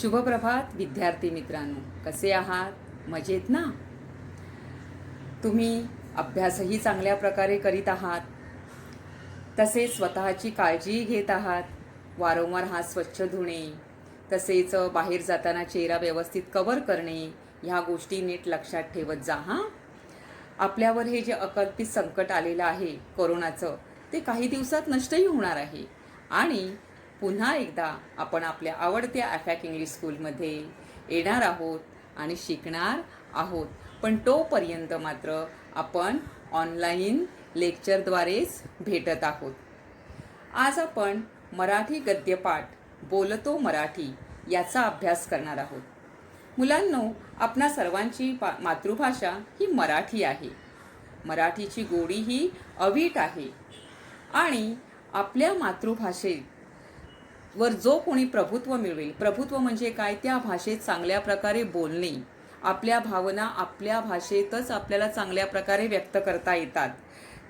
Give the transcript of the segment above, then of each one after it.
शुभप्रभात विद्यार्थी मित्रांनो, कसे आहात? मजेत ना? तुम्ही अभ्यासही चांगल्या प्रकारे करीत आहात, तसेच स्वतःची काळजीही घेत आहात. वारंवार हात स्वच्छ धुणे, तसेच बाहेर जाताना चेहरा व्यवस्थित कव्हर करणे, ह्या गोष्टी नीट लक्षात ठेवत जा हां. आपल्यावर हे जे अकल्पित संकट आलेलं आहे कोरोनाचं, ते काही दिवसात नष्टही होणार आहे आणि पुन्हा एकदा आपण आपल्या आवडत्या ॲफॅक इंग्लिश स्कूलमध्ये येणार आहोत आणि शिकणार आहोत. पण तोपर्यंत मात्र आपण ऑनलाईन लेक्चरद्वारेच भेटत आहोत. आज आपण मराठी गद्यपाठ बोलतो मराठी याचा अभ्यास करणार आहोत. मुलांनो, आपणा सर्वांची मातृभाषा ही मराठी आहे. मराठीची गोडी ही अवीट आहे आणि आपल्या मातृभाषेवर जो कोणी प्रभुत्व मिळवेल, प्रभुत्व म्हणजे काय? त्या भाषेत चांगल्या प्रकारे बोलणे, आपल्या भावना आपल्या भाषेतच आपल्याला चांगल्या प्रकारे व्यक्त करता येतात,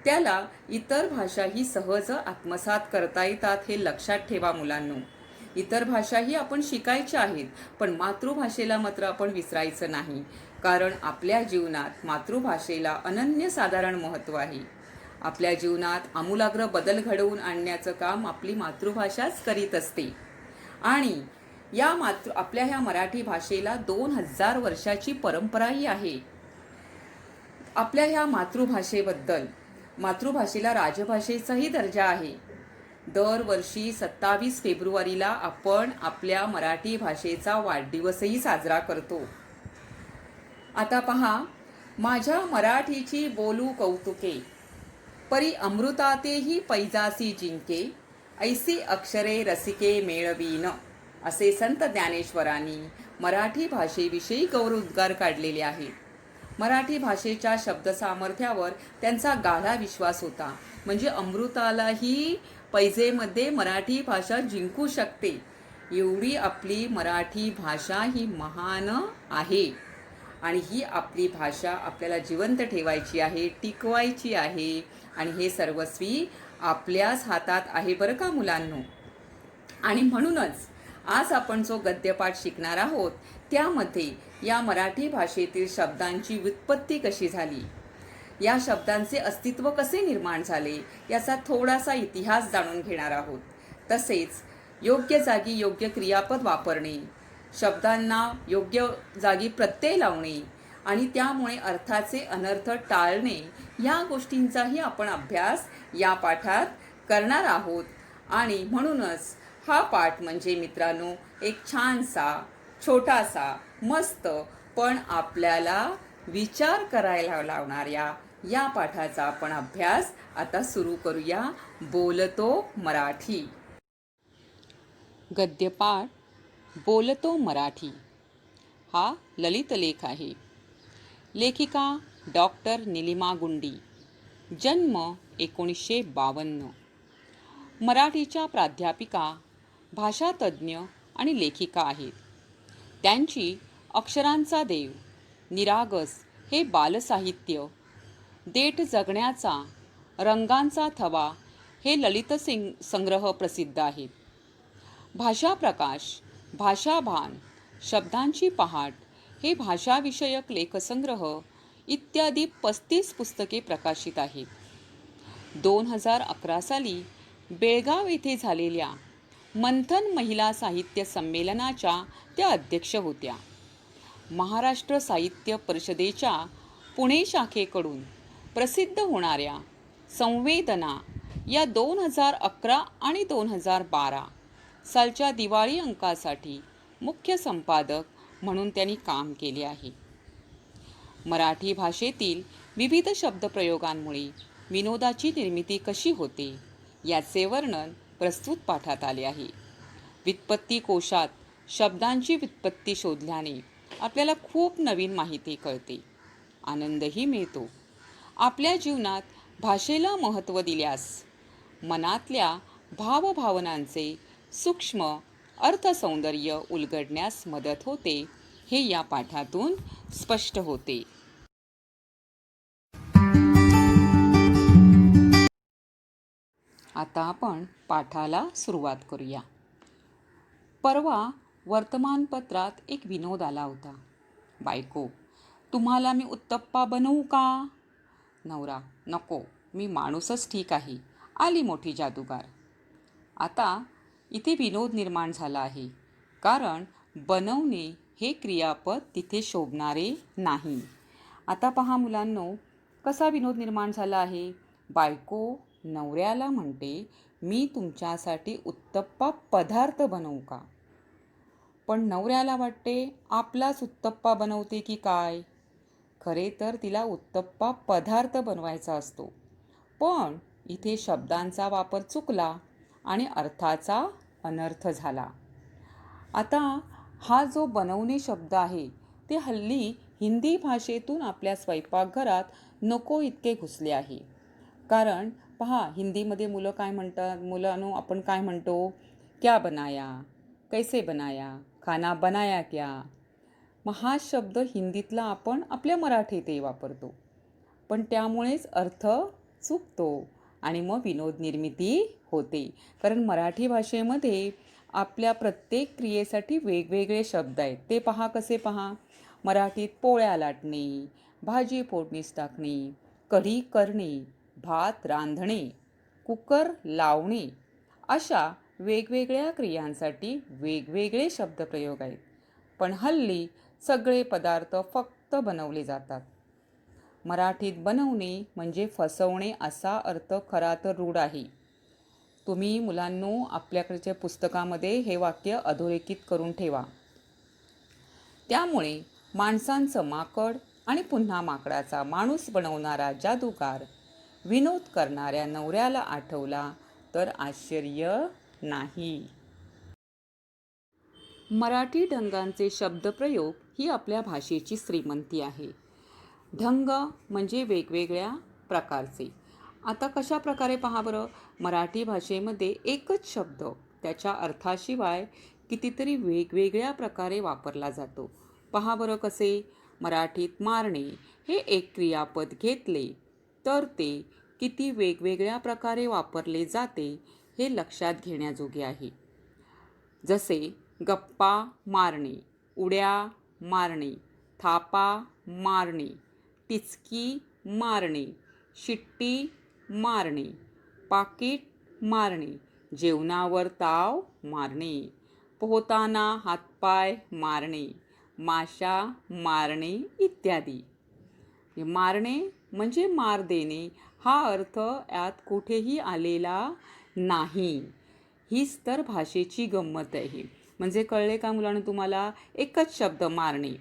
त्याला इतर भाषाही सहज आत्मसात करता येतात. हे लक्षात ठेवा मुलांनो. इतर भाषाही आपण शिकायच्या आहेत, पण मातृभाषेला मात्र आपण विसरायचं नाही, कारण आपल्या जीवनात मातृभाषेला अनन्यसाधारण महत्त्व आहे. आपल्या जीवनात आमूलाग्र बदल घडवून आणण्याचं काम आपली मातृभाषाच करीत असते आणि आपल्या ह्या मराठी भाषेला 2000 वर्षाची परंपराही आहे. आपल्या ह्या मातृभाषेला राजभाषेचाही दर्जा आहे. दरवर्षी 27 फेब्रुवारीला आपण आपल्या मराठी भाषेचा वाढदिवसही साजरा करतो. आता पहा, माझ्या मराठीची बोलू कौतुके, परी अमृतातेही पैजासी जिंके, ऐसी अक्षरे रसिके मेळवीन, असे संत ज्ञानेश्वरांनी मराठी भाषेविषयी गौरवोद्गार काढलेले आहेत. मराठी भाषेच्या शब्दसामर्थ्यावर त्यांचा गाढा विश्वास होता. म्हणजे अमृतालाही पैजेमध्ये मराठी भाषा जिंकू शकते, एवढी आपली मराठी भाषा ही महान आहे आणि ही आपली भाषा आपल्याला जिवंत ठेवायची आहे, टिकवायची आहे आणि हे सर्वस्वी आपल्याच हातात आहे बरं का मुलांनो. आणि म्हणूनच आज आपण जो गद्यपाठ शिकणार आहोत त्यामध्ये या मराठी भाषेतील शब्दांची व्युत्पत्ती कशी झाली, या शब्दांचे अस्तित्व कसे निर्माण झाले, याचा थोडासा इतिहास जाणून घेणार आहोत. तसेच योग्य जागी योग्य क्रियापद वापरणे, शब्दांना योग्य जागी प्रत्यय लावणे आणि त्यामुळे अर्थाचे अनर्थ टाळणे, या गोष्टींचाही आपण अभ्यास या पाठात करणार आहोत. आणि म्हणूनच हा पाठ म्हणजे मित्रांनो एक छानसा, छोटासा, मस्त पण आपल्याला विचार करायला लावणाऱ्या या पाठाचा आपण अभ्यास आता सुरू करूया. बोलतो मराठी. गद्यपाठ बोलतो मराठी हा ललित लेख आहे. लेखिका डॉक्टर निलिमा गुंडी. जन्म 1952. मराठीच्या प्राध्यापिका, भाषातज्ज्ञ आणि लेखिका आहेत. त्यांची अक्षरांचा देव, निरागस हे बालसाहित्य, देठ जगण्याचा, रंगांचा थवा हे ललित संग्रह प्रसिद्ध आहेत. भाषा प्रकाश, भाषाभान, शब्दांची पहाट हे भाषाविषयक लेखसंग्रह इत्यादी 35 पुस्तके प्रकाशित आहेत. 2011 साली बेळगाव येथे झालेल्या मंथन महिला साहित्य संमेलनाच्या त्या अध्यक्ष होत्या. महाराष्ट्र साहित्य परिषदेच्या पुणे शाखेकडून प्रसिद्ध होणाऱ्या संवेदना या 2011 आणि 2012 सालच्या दिवाळी अंकासाठी मुख्य संपादक म्हणून त्यांनी काम केले आहे. मराठी भाषेतील विविध शब्दप्रयोगांमुळे विनोदाची निर्मिती कशी होते याचे वर्णन प्रस्तुत पाठात आले आहे. व्युत्पत्ती कोशात शब्दांची व्युत्पत्ती शोधल्याने आपल्याला खूप नवीन माहिती कळते, आनंदही मिळतो. आपल्या जीवनात भाषेला महत्त्व दिल्यास मनातल्या भावभावनांचे सूक्ष्म अर्थसौंदर्य उलगडण्यास मदत होते, हे या पाठातून स्पष्ट होते. आता आपण पाठाला सुरुवात करूया. परवा वर्तमानपत्रात एक विनोद आला होता. बायको, तुम्हाला मी उत्तप्पा बनवू का? नवरा, नको, मी माणूसच ठीक आहे. आली मोठी जादूगार. आता इथे विनोद निर्माण झाला आहे, कारण बनवणे हे क्रियापद तिथे शोभणारे नाही. आता पहा मुलांनो, कसा विनोद निर्माण झाला आहे. बायको नवऱ्याला म्हणते, मी तुमच्यासाठी उत्तप्पा पदार्थ बनवू का? पण नवऱ्याला वाटते, आपलाच उत्तप्पा बनवते की काय? खरे तर तिला उत्तप्पा पदार्थ बनवायचा असतो. पण इथे शब्दांचा वापर चुकला आणि अर्थाचा अनर्थ झाला. आता हा जो बनवणे शब्द आहे, ते हल्ली हिंदी भाषेतून आपल्या स्वयंपाकघरात नको इतके घुसले आहे. कारण पहा, हिंदीमध्ये मुलं काय म्हणतात, मुलांनो आपण काय म्हणतो, क्या बनाया, कैसे बनाया, खाना बनाया क्या. मग हा शब्द हिंदीतला आपण आपल्या मराठीतही वापरतो, पण त्यामुळेच अर्थ चुकतो आणि मग विनोद निर्मिती होते. कारण मराठी भाषेमध्ये आपल्या प्रत्येक क्रियेसाठी वेगवेगळे शब्द आहेत. ते पहा कसे पहा. मराठीत पोळ्या लाटणे, भाजी फोडणीस टाकणे, कढी करणे, भात रांधणे, कुकर लावणे, अशा वेगवेगळ्या क्रियांसाठी वेगवेगळे शब्दप्रयोग आहेत. पण हल्ली सगळे पदार्थ फक्त बनवले जातात. मराठीत बनवणे म्हणजे फसवणे असा अर्थ खरा तर रूढ आहे. तुम्ही मुलांनो आपल्याकडच्या पुस्तकामध्ये हे वाक्य अधोरेखित करून ठेवा. त्यामुळे माणसांचं माकड आणि पुन्हा माकडाचा माणूस बनवणारा जादूगार विनोद करणाऱ्या नवऱ्याला आठवला तर आश्चर्य नाही. मराठी ढंगांचे शब्दप्रयोग ही आपल्या भाषेची श्रीमंती आहे. ढंग म्हणजे वेगवेगळ्या प्रकारचे. आता कशा प्रकारे पहा बरं, मराठी भाषेमध्ये एकच शब्द त्याच्या अर्थाशिवाय कितीतरी वेगवेगळ्या प्रकारे वापरला जातो. पहा बरं कसे. मराठीत मारणे हे एक क्रियापद घेतले तर ते किती वेगवेगळ्या प्रकारे वापरले जाते हे लक्षात घेण्याजोगे आहे. जसे गप्पा मारणे, उड्या मारणे, थापा मारणे, टिचकी मारणे, शिट्टी मारणे, पाकीट मारणे, जेवणावर ताव मारणे, पोहताना हातपाय मारणे, माशा मारणे इत्यादी. मारणे म्हणजे मार देणे हा अर्थ यात कुठेही आलेला नाही. हीच तर भाषेची गंमत आहे. म्हणजे कळले का मुलांना तुम्हाला? एकच शब्द मारणे,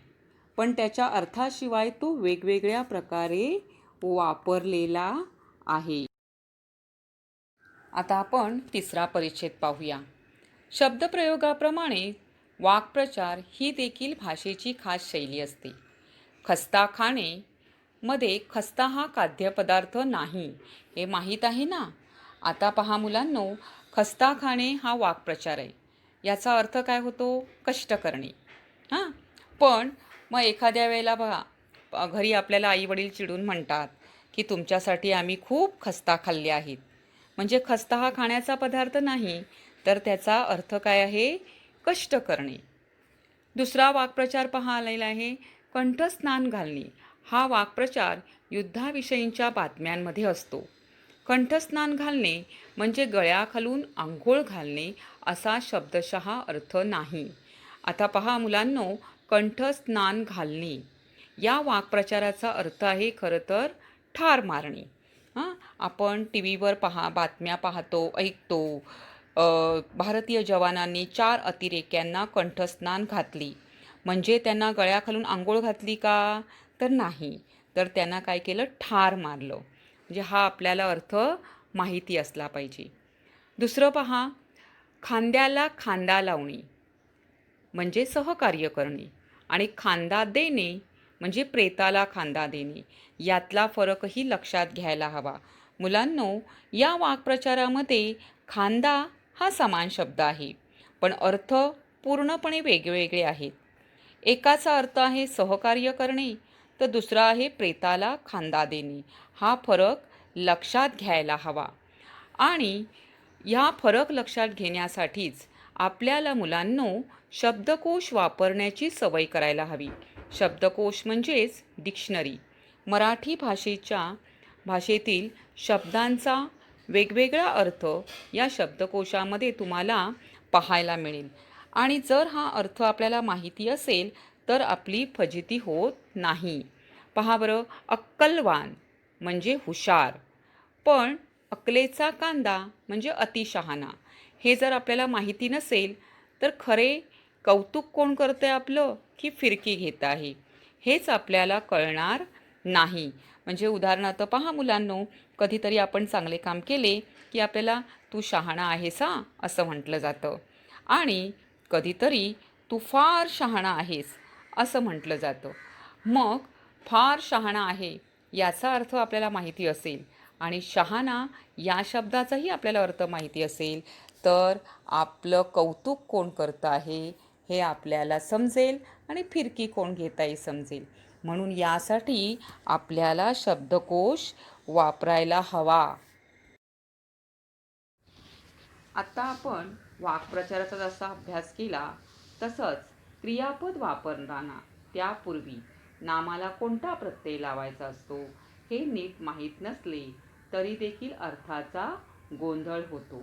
पण त्याच्या अर्थाशिवाय तो वेगवेगळ्या प्रकारे वापरलेला आहे. आता आपण तिसरा परिच्छेद पाहूया. शब्दप्रयोगाप्रमाणे वाक्प्रचार ही देखील भाषेची खास शैली असते. खस्ता खाणे मध्ये खस्ता हा खाद्यपदार्थ नाही हे माहीत आहे ना. आता पहा मुलांनो, खस्ता खाणे हा वाक्प्रचार आहे. याचा अर्थ काय होतो? कष्ट करणे. हां, पण मग एखाद्या वेळेला बघा, घरी आपल्याला आईवडील चिडून म्हणतात की तुमच्यासाठी आम्ही खूप खस्ता खाल्ले आहेत. म्हणजे खस्ता हा खाण्याचा पदार्थ नाही, तर त्याचा अर्थ काय आहे? कष्ट करणे. दुसरा वाक्प्रचार पहा आलेला आहे, कंठस्नान घालणे. हा वाक्प्रचार युद्धाविषयींच्या बातम्यांमध्ये असतो. कंठस्नान घालणे म्हणजे गळ्याखालून आंघोळ घालणे असा शब्दशः अर्थ नाही. आता पहा मुलांनो, कंठस्नान घालणे या वाक्प्रचाराचा अर्थ आहे खरं तर ठार मारणे. आपण टी व्हीवर बातम्या पाहतो, ऐकतो. भारतीय जवानांनी 4 अतिरेक्यांना कंठस्नान घातली. म्हणजे त्यांना गळ्याखालून आंघोळ घातली का? तर नाही, तर त्यांना काय केलं? ठार मारलं. म्हणजे हा आपल्याला अर्थ माहिती असला पाहिजे. दुसरं पहा, खांद्याला खांदा लावणे म्हणजे सहकार्य करणे आणि खांदा देणे म्हणजे प्रेताला खांदा देणे. यातला फरकही लक्षात घ्यायला हवा. मुलांनो, या वाक्प्रचारामध्ये खांदा हा समान शब्द आहे, पण अर्थ पूर्णपणे वेगवेगळे आहेत. एकाचा अर्थ आहे सहकार्य करणे, तर दुसरा आहे प्रेताला खांदा देणे. हा फरक लक्षात घ्यायला हवा. आणि या फरक लक्षात घेण्यासाठीच आपल्याला मुलांनो शब्दकोश वापरण्याची सवय करायला हवी. शब्दकोश म्हणजेच डिक्शनरी. मराठी भाषेतील शब्दांचा वेगवेगळा अर्थ या शब्दकोशामध्ये तुम्हाला पाहायला मिळेल. आणि जर हा अर्थ आपल्याला माहिती असेल तर आपली फजिती होत नाही. पहा बरं, अक्कलवान म्हणजे हुशार, पण अकलेचा कांदा म्हणजे अतिशहाणा. हे जर आपल्याला माहिती नसेल तर खरे कौतुक कोण करतंय आपलं की फिरकी घेत आहे हेच आपल्याला कळणार नाही. म्हणजे उदाहरणार्थ पहा मुलांनो, कधीतरी आपण चांगले काम केले की आपल्याला तू शहाणा आहेस हा असं म्हटलं जातं, आणि कधीतरी तू फार शहाणा आहेस असं म्हटलं जातं. मग फार शहाणा आहे याचा अर्थ आपल्याला माहिती असेल आणि शहाणा या शब्दाचाही आपल्याला अर्थ माहिती असेल तर आपलं कौतुक कोण करतं आहे हे आपल्याला समजेल आणि फिरकी कोण घेताही समजेल. म्हणून यासाठी आपल्याला शब्दकोश वापरायला हवा. आता आपण वाक्प्रचाराचा जसा अभ्यास केला तसंच क्रियापद वापरताना त्यापूर्वी नामाला कोणता प्रत्यय लावायचा असतो हे नीट माहीत नसले तरी देखील अर्थाचा गोंधळ होतो.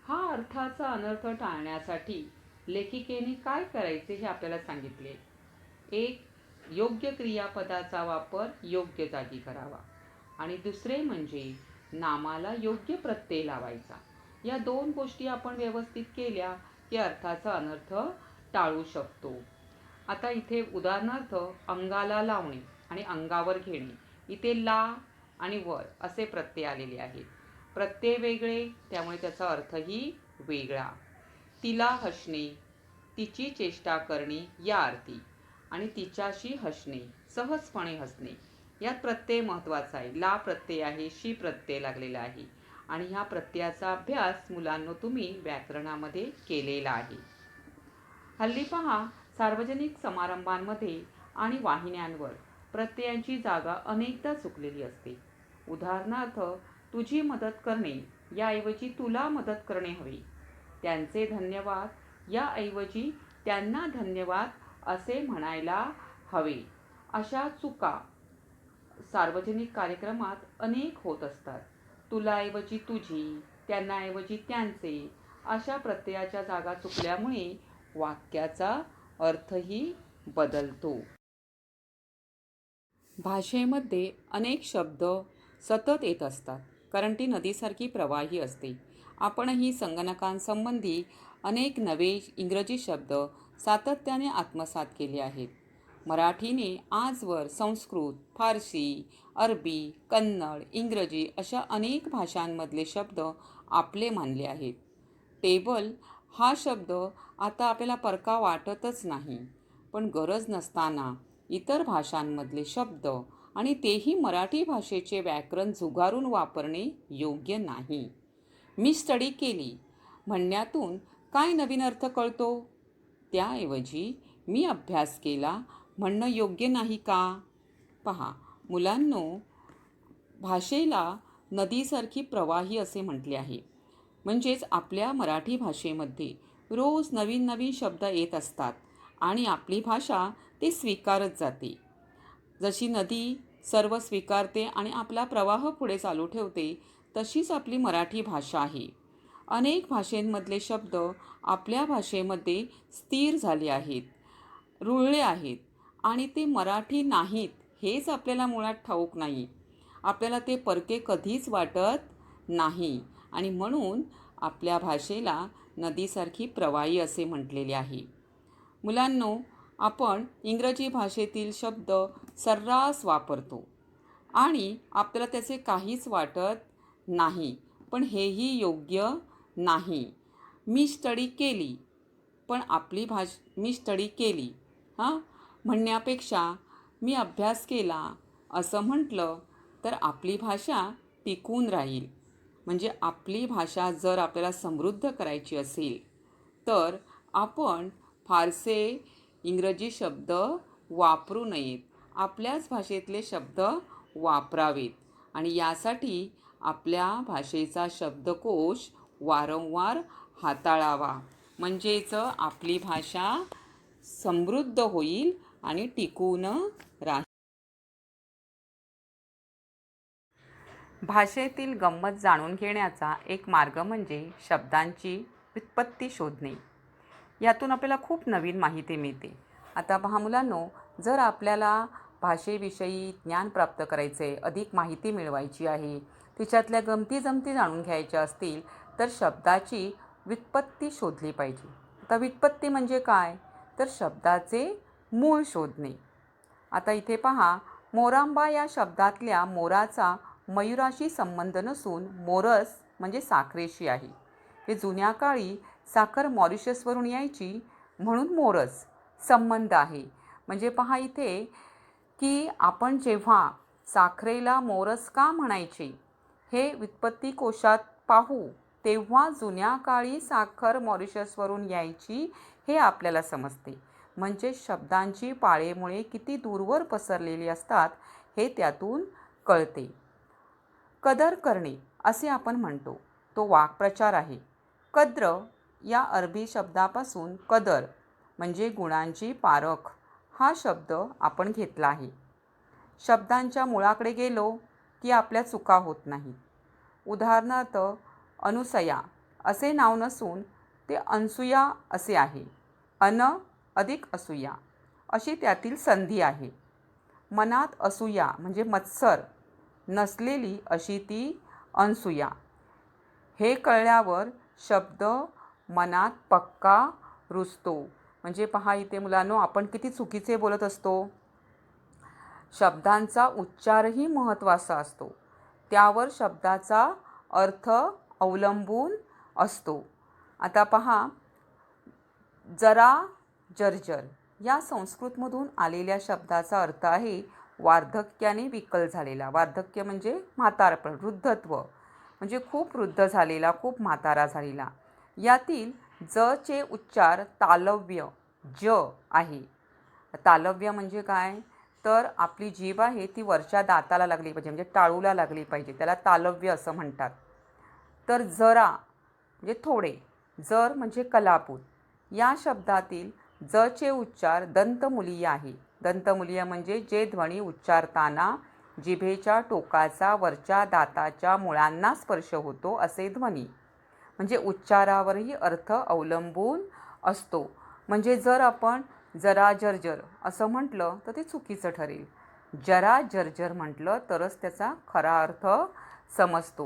हा अर्थाचा अनर्थ टाळण्यासाठी लेखिकेने काय करायचे हे आपल्याला सांगितले. एक, योग्य क्रियापदाचा वापर योग्य जागी करावा, आणि दुसरे म्हणजे नामाला योग्य प्रत्यय लावायचा. या दोन गोष्टी आपण व्यवस्थित केल्या की अर्थाचा अनर्थ टाळू शकतो. आता इथे उदाहरणार्थ अंगाला लावणे आणि अंगावर घेणे, इथे ला आणि वर असे प्रत्यय आलेले आहेत. प्रत्यय वेगळे त्यामुळे त्याचा अर्थही वेगळा. तिला हसणे, तिची चेष्टा करणे या अर्थी, आणि तिच्याशी हसणे, सहजपणे हसणे, यात प्रत्यय महत्त्वाचा आहे. ला प्रत्यय आहे, शी प्रत्यय लागलेला आहे, आणि ह्या प्रत्ययाचा अभ्यास मुलांनो तुम्ही व्याकरणामध्ये केलेला आहे. हल्ली पहा, सार्वजनिक समारंभांमध्ये आणि वाहिन्यांवर प्रत्ययांची जागा अनेकदा चुकलेली असते. उदाहरणार्थ, तुझी मदत करणे याऐवजी तुला मदत करणे हवे, त्यांचे धन्यवाद याऐवजी त्यांना धन्यवाद असे म्हणायला हवे. अशा चुका सार्वजनिक कार्यक्रमात अनेक होत असतात. तुलाऐवजी तुझी, त्यांनाऐवजी त्यांचे अशा प्रत्ययाच्या जागा चुकल्यामुळे वाक्याचा अर्थही बदलतो. भाषेमध्ये अनेक शब्द सतत येत असतात कारण ती नदीसारखी प्रवाही असते. आपणही संगणकांसंबंधी अनेक नवे इंग्रजी शब्द सातत्याने आत्मसात केले आहेत. मराठीने आजवर संस्कृत, फारसी, अरबी, कन्नड, इंग्रजी अशा अनेक भाषांमधले शब्द आपले मानले आहेत. टेबल हा शब्द आता आपल्याला परका वाटतच नाही, पण गरज नसताना इतर भाषांमधले शब्द आणि तेही मराठी भाषेचे व्याकरण झुगारून वापरणे योग्य नाही. मी स्टडी केली म्हणण्यातून काय नवीन अर्थ कळतो? त्याऐवजी मी अभ्यास केला म्हणणं योग्य नाही का? पहा मुलांनो, भाषेला नदीसारखी प्रवाही असे म्हटले आहे. म्हणजेच आपल्या मराठी भाषेमध्ये रोज नवीन नवीन शब्द येत असतात आणि आपली भाषा ते स्वीकारत जाते. जशी नदी सर्व स्वीकारते आणि आपला प्रवाह पुढे चालू ठेवते, तशीच आपली मराठी भाषा आहे. अनेक भाषेंमधले शब्द आपल्या भाषेमध्ये स्थिर झाले आहेत, रुळले आहेत, आणि ते मराठी नाहीत हेच आपल्याला मुळात ठाऊक नाही. आपल्याला ते परके कधीच वाटत नाही, आणि म्हणून आपल्या भाषेला नदीसारखी प्रवाही असे म्हटलेले आहे. मुलांनो, आपण इंग्रजी भाषेतील शब्द सर्रास वापरतो आणि आपल्याला त्याचे काहीच वाटत नाही, पण हेही योग्य नाही. मी स्टडी केली, पण मी स्टडी केली म्हणण्यापेक्षा मी अभ्यास केला असं म्हटलं तर आपली भाषा टिकून राहील. म्हणजे आपली भाषा जर आपल्याला समृद्ध करायची असेल तर आपण फारसे इंग्रजी शब्द वापरू नयेत, आपल्याच भाषेतले शब्द वापरावेत. आणि यासाठी आपल्या भाषेचा शब्दकोश वारंवार हाताळावा. म्हणजेच आपली भाषा समृद्ध होईल आणि टिकून राहील. भाषेतील गंमत जाणून घेण्याचा एक मार्ग म्हणजे शब्दांची व्युत्पत्ती शोधणे. यातून आपल्याला खूप नवीन माहिती मिळते. आता पहा मुलांनो, जर आपल्याला भाषेविषयी ज्ञान प्राप्त करायचे, अधिक माहिती मिळवायची आहे, तिच्यातल्या गमती-जमती जाणून घ्यायच्या असतील, तर शब्दाची व्युत्पत्ती शोधली पाहिजे. आता व्युत्पत्ती म्हणजे काय? तर शब्दाचे मूळ शोधणे. आता इथे पहा, मोरांबा या शब्दातल्या मोराचा मयुराशी संबंध नसून मोरस म्हणजे साखरेशी आहे. हे जुन्या काळी साखर मॉरिशसवरून यायची म्हणून मोरस संबंध आहे. म्हणजे पहा इथे की आपण जेव्हा साखरेला मोरस का म्हणायचे हे व्युत्पत्ती कोशात पाहू, तेव्हा जुन्या काळी साखर मॉरिशसवरून यायची हे आपल्याला समजते. म्हणजे शब्दांची पाळेमुळे किती दूरवर पसरलेली असतात हे त्यातून कळते. कदर करणे असे आपण म्हणतो, तो वाक्प्रचार आहे. कद्र या अरबी शब्दापासून कदर म्हणजे गुणांची पारख हा शब्द आपण घेतला आहे. शब्दांच्या मुळाकडे गेलो की आपल्या चुका होत नाहीत. उदाहरणार्थ अनुसया असे नाव नसून ते अनसुया असे आहे. अन अधिक असूया अशी त्यातील संधी आहे. मनात असूया म्हणजे मत्सर नसलेली अशी ती अनसूया. हे कळल्यावर शब्द मनात पक्का रुजतो. म्हणजे पहा इथे मुलांनो, आपण किती चुकीचे बोलत असतो. शब्दांचा उच्चारही महत्त्वाचा असतो. त्यावर शब्दाचा अर्थ अवलंबून असतो. आता पहा, जरा जर्जर या संस्कृतमधून आलेल्या शब्दाचा अर्थ आहे वार्धक्याने विकल झालेला. वार्धक्य म्हणजे म्हातारपण, वृद्धत्व म्हणजे खूप वृद्ध झालेला, खूप म्हातारा झालेला. यातील जचे उच्चार तालव्य ज आहे. तालव्य म्हणजे काय? तर आपली जीभ आहे ती वरच्या दाताला लागली पाहिजे, म्हणजे टाळूला लागली पाहिजे, त्याला तालव्य असं म्हणतात. तर जरा म्हणजे थोडे, जर म्हणजे कलापूत. या शब्दातील जचे उच्चार दंतमुलीय आहे. दंतमुलीय म्हणजे जे ध्वनी उच्चारताना जिभेच्या टोकाचा वरच्या दाताच्या मुळांना स्पर्श होतो असे ध्वनी. म्हणजे उच्चारावरही अर्थ अवलंबून असतो. म्हणजे जर आपण जरा जर्जर असं म्हटलं तर ते चुकीचं ठरेल. जरा जर्जर म्हटलं तरच त्याचा खरा अर्थ समजतो.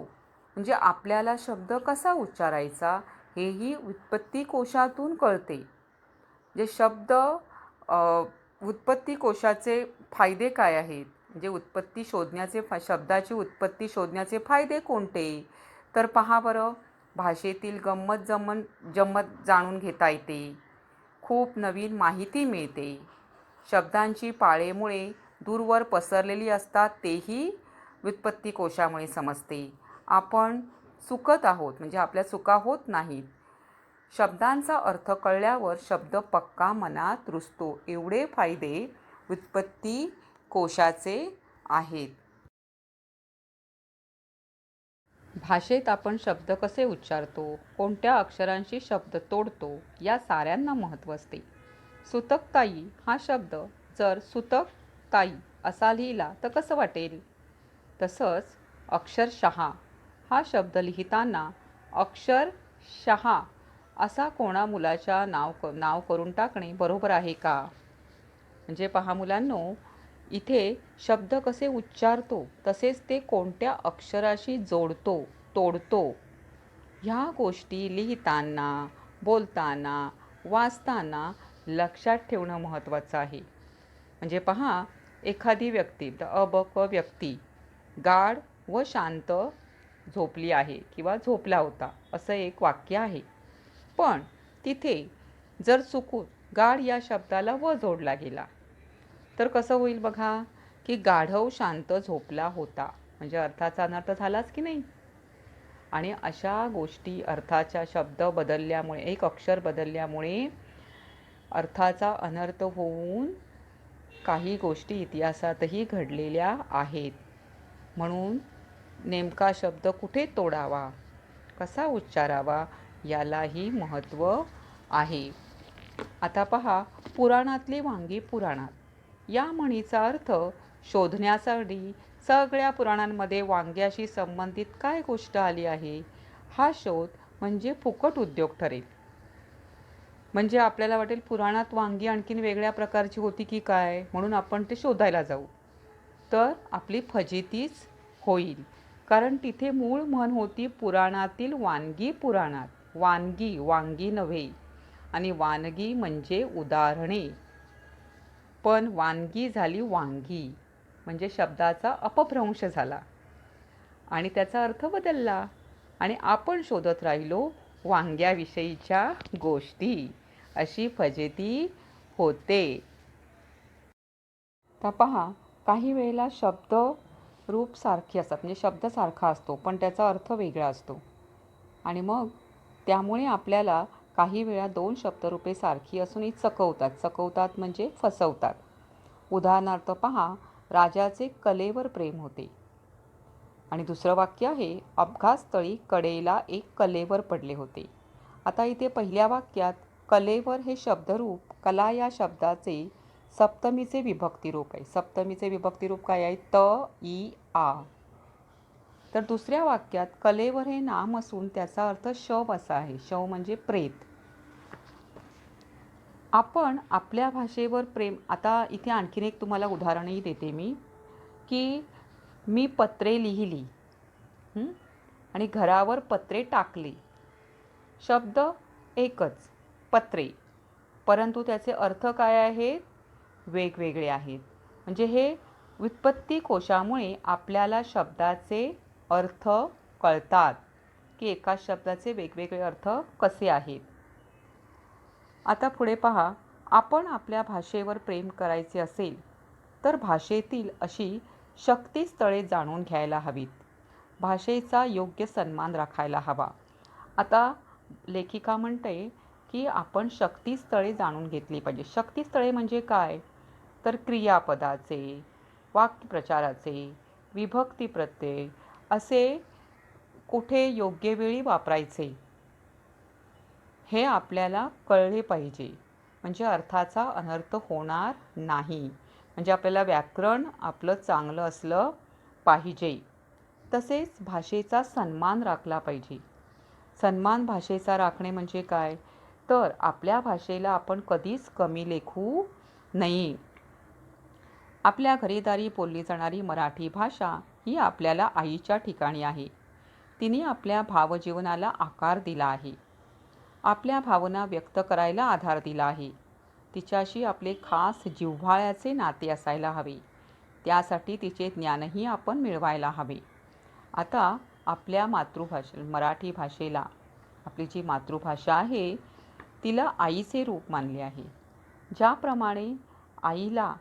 म्हणजे आपल्याला शब्द कसा उच्चारायचा हेही व्युत्पत्ती कोशातून कळते. जे शब्द व्युत्पत्ती कोशाचे फायदे काय आहेत, म्हणजे उत्पत्ती शोधण्याचे शब्दाची उत्पत्ती शोधण्याचे फायदे कोणते? तर पहा बरं, भाषेतील जम्मत जाणून घेता येते. खूप नवीन माहिती मिळते. शब्दांची पाळेमुळे दूरवर पसरलेली असतात तेही व्युत्पत्ती कोशामुळे समजते. आपण चुकत आहोत म्हणजे आपल्या चुका होत नाहीत. शब्दांचा अर्थ कळल्यावर शब्द पक्का मनात रुजतो. एवढे फायदे व्युत्पत्ती कोशाचे आहेत. भाषेत आपण शब्द कसे उच्चारतो, कोणत्या अक्षरांशी शब्द तोडतो या साऱ्यांना महत्त्व असते. सुतकताई हा शब्द जर सुतकताई असा लिहिला तर कसं वाटेल? तसंच अक्षरशः हा शब्द लिहिताना अक्षरशः असा कोणा मुलाच्या नाव करून टाकणे बरोबर आहे का? म्हणजे पहा मुलांनो, इथे शब्द कसे उच्चारतो तसेच ते कोणत्या अक्षराशी जोडतो, तोडतो, ह्या गोष्टी लिहिताना, बोलताना, वाचताना लक्षात ठेवणं महत्त्वाचं आहे. म्हणजे पहा, एखादी व्यक्ती अबक व्यक्ती गाढ व शांत झोपली आहे किंवा झोपला होता असं एक वाक्य आहे. पण तिथे जर चुकून गाढ या शब्दाला व जोडला गेला तर कसं होईल बघा, की गाढव शांत झोपला होता म्हणजे अर्थाचा अनर्थ झालाच की नाही. आणि अशा गोष्टी अर्थाचा शब्द बदलल्यामुळे, एक अक्षर बदलल्यामुळे अर्थाचा अनर्थ होऊन काही गोष्टी इतिहासातही घडलेल्या आहेत. म्हणून नेमका शब्द कुठे तोडावा, कसा उच्चारावा यालाही महत्त्व आहे. आता पहा, पुराणातली वांगी पुराणात या म्हणीचा अर्थ शोधण्यासाठी सगळ्या पुराणांमध्ये वांग्याशी संबंधित काय गोष्ट आली आहे, हा शोध म्हणजे फुकट उद्योग ठरेल. म्हणजे आपल्याला वाटेल पुराणात वांगी आणखीन वेगळ्या प्रकारची होती की काय, म्हणून आपण ते शोधायला जाऊ. तर आपली फजितीच होईल. कारण तिथे मूळ म्हण होती पुराणातील वानगी पुराणात. वानगी, वांगी नव्हे. आणि वानगी म्हणजे उदाहरणे. पण वानगी झाली वांगी, म्हणजे शब्दाचा अपभ्रंश झाला आणि त्याचा अर्थ बदलला आणि आपण शोधत राहिलो वांग्याविषयीच्या गोष्टी. अशी फजिती होते. तर पहा, काही वेळेला शब्द रूप सारखे असतात, म्हणजे शब्द सारखा असतो पण त्याचा अर्थ वेगळा असतो. आणि मग त्यामुळे आपल्याला काही वेळा दोन शब्दरूपे सारखी असूनही चकवतात म्हणजे फसवतात. उदाहरणार्थ पहा, राजाचे कलेवर प्रेम होते. आणि दुसरं वाक्य आहे, अपघातस्थळी कडेला एक कलेवर पडले होते. आता इथे पहिल्या वाक्यात कलेवर हे शब्दरूप कला या शब्दाचे सप्तमीचे विभक्तिरूप आहे. सप्तमीचे विभक्तिरूप काय आहे? त, ई, आ. तर दुसऱ्या वाक्यात कलेवर हे नाम असून त्याचा अर्थ शव असा आहे. शव म्हणजे प्रेत. आपण आपल्या भाषेवर प्रेम, आता इथे आणखीन एक तुम्हाला उदाहरणही देते मी, की मी पत्रे लिहिली आणि घरावर पत्रे टाकले. शब्द एकच, पत्रे, परंतु त्याचे अर्थ काय आहेत? वेगवेगळे आहेत. म्हणजे हे व्युत्पत्ती कोशामुळे आपल्याला शब्दाचे अर्थ कळतात की एका शब्दाचे वेगवेगळे अर्थ कसे आहेत. आता पुढे पहा, आपण आपल्या भाषेवर प्रेम करायचे असेल तर भाषेतील अशी शक्तिस्थळे जाणून घ्यायला हवीत. भाषेचा योग्य सन्मान राखायला हवा. आता लेखिका म्हणते की आपण शक्तिस्थळे जाणून घेतली पाहिजे. शक्तिस्थळे म्हणजे काय? तर क्रियापदाचे, वाक्यप्रचाराचे, विभक्ती प्रत्यय असे कुठे योग्य वेळी वापरायचे हे आपल्याला कळले पाहिजे. म्हणजे अर्थाचा अनर्थ होणार नाही. म्हणजे आपल्याला व्याकरण आपलं चांगलं असलं पाहिजे. तसेच भाषेचा सन्मान राखला पाहिजे. सन्मान भाषेचा राखणे म्हणजे काय? तर आपल्या भाषेला आपण कधीच कमी लेखू नये. आपल्या घरीदारी बोलली जाणारी मराठी भाषा ही आपल्याला आईच्या ठिकाणी आहे. तिने आपल्या भावजीवनाला आकार दिला आहे. आपल्या भावना व्यक्त करायला आधार दिला आहे. तिच्याशी आपले खास जिव्हाळ्याचे नाते असायला हवे. त्यासाठी तिचे ज्ञानही आपण मिळवायला हवे. आता आपल्या मराठी भाषेला, आपली जी मातृभाषा आहे तिला आईचे रूप मानले आहे. ज्याप्रमाणे आईला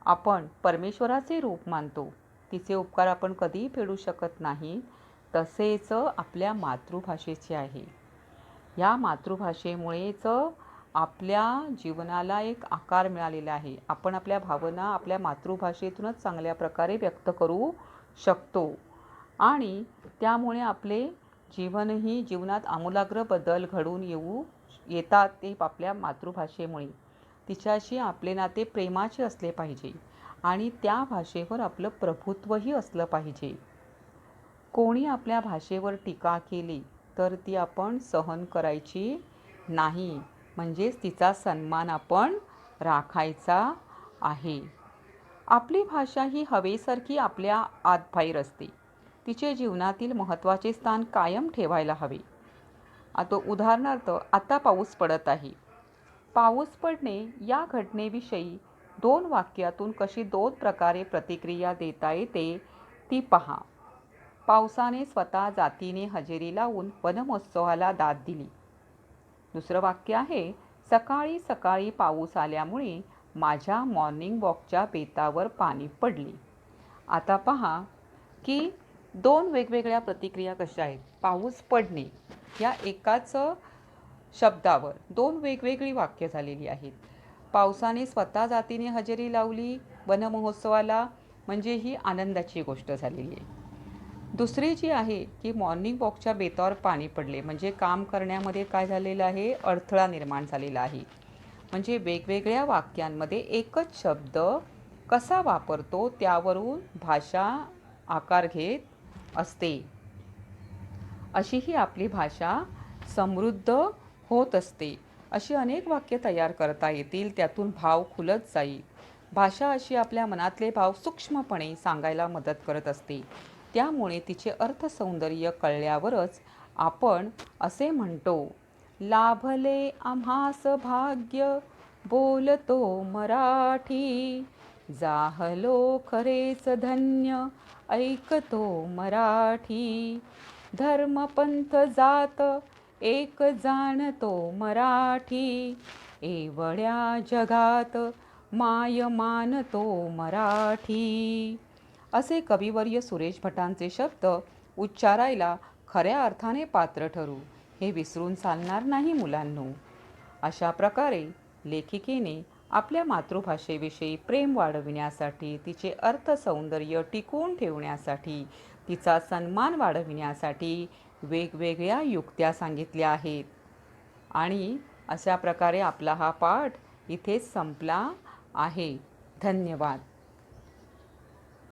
आपण परमेश्वराचे रूप मानतो, तिचे उपकार आपण कधीही फेडू शकत नाही, तसेच आपल्या मातृभाषेचे आहे. या मातृभाषेमुळेच आपल्या जीवनाला एक आकार मिळालेला आहे. आपण आपल्या भावना आपल्या मातृभाषेतूनच चांगल्या प्रकारे व्यक्त करू शकतो आणि त्यामुळे आपले जीवनात आमूलाग्र बदल घडून येतात ते आपल्या मातृभाषेमुळे. तिच्याशी आपले नाते प्रेमाचे असले पाहिजे आणि त्या भाषेवर आपलं प्रभुत्वही असलं पाहिजे. कोणी आपल्या भाषेवर टीका केली तर ती आपण सहन करायची नाही. म्हणजेच तिचा सन्मान आपण राखायचा आहे. आपली भाषा ही हवेसारखी आपल्या आतबाहेर असते. तिचे जीवनातील महत्त्वाचे स्थान कायम ठेवायला हवे. आता उदाहरणार्थ, आता पाऊस पडत आहे. पाऊस पडणे या घटनेविषयी दोन वाक्यातून कशी दोन प्रकारे प्रतिक्रिया देता येते ती पहा. पावसाने स्वतः जातीने हजेरी लावून वनमहोत्सवाला दाद दिली. दुसरं वाक्य आहे, सकाळी सकाळी पाऊस आल्यामुळे माझ्या मॉर्निंग वॉकच्या बेतावर पाणी पडले. आता पहा की दोन वेगवेगळ्या प्रतिक्रिया कशा आहेत. पाऊस पडणे या एकाच शब्दावर दोन वेगवेगळी वाक्य झालेली आहेत. पावसाने स्वतः जातीने हजेरी लावली वनमहोत्सवाला, म्हणजे ही आनंदाची गोष्ट झालेली आहे. दुसरी जी आहे की मॉर्निंग वॉकच्या बेतावर पाणी पडले, म्हणजे काम करण्यामध्ये काय झालेलं आहे, अडथळा निर्माण झालेला आहे. म्हणजे वेगवेगळ्या वाक्यांमध्ये एकच शब्द कसा वापरतो त्यावरून भाषा आकार घेत असते. अशी ही आपली भाषा समृद्ध होत असते. अशी अनेक वाक्य तयार करता येतील, त्यातून भाव खुलत जाईल. भाषा अशी आपल्या मनातले भाव सूक्ष्मपणे सांगायला मदत करत असते. त्यामुळे तिचे अर्थसौंदर्य कळल्यावरच आपण असे म्हणतो, लाभले आम्हास भाग्य बोलतो मराठी, जाहलो खरेच धन्य ऐकतो मराठी, धर्मपंथ जात एक जाणतो मराठी, एवढ्या जगात माय मानतो मराठी. असे कविवर्य सुरेश भटांचे शब्द उच्चारायला खऱ्या अर्थाने पात्र ठरू, हे विसरून चालणार नाही मुलांनो. अशा प्रकारे लेखिकेने आपल्या मातृभाषेविषयी प्रेम वाढविण्यासाठी, तिचे अर्थसौंदर्य टिकवून ठेवण्यासाठी, तिचा सन्मान वाढविण्यासाठी वेगवेगळ्या युक्त्या सांगितल्या आहेत. आणि अशा प्रकारे आपला हा पाठ इथेच संपला आहे. धन्यवाद.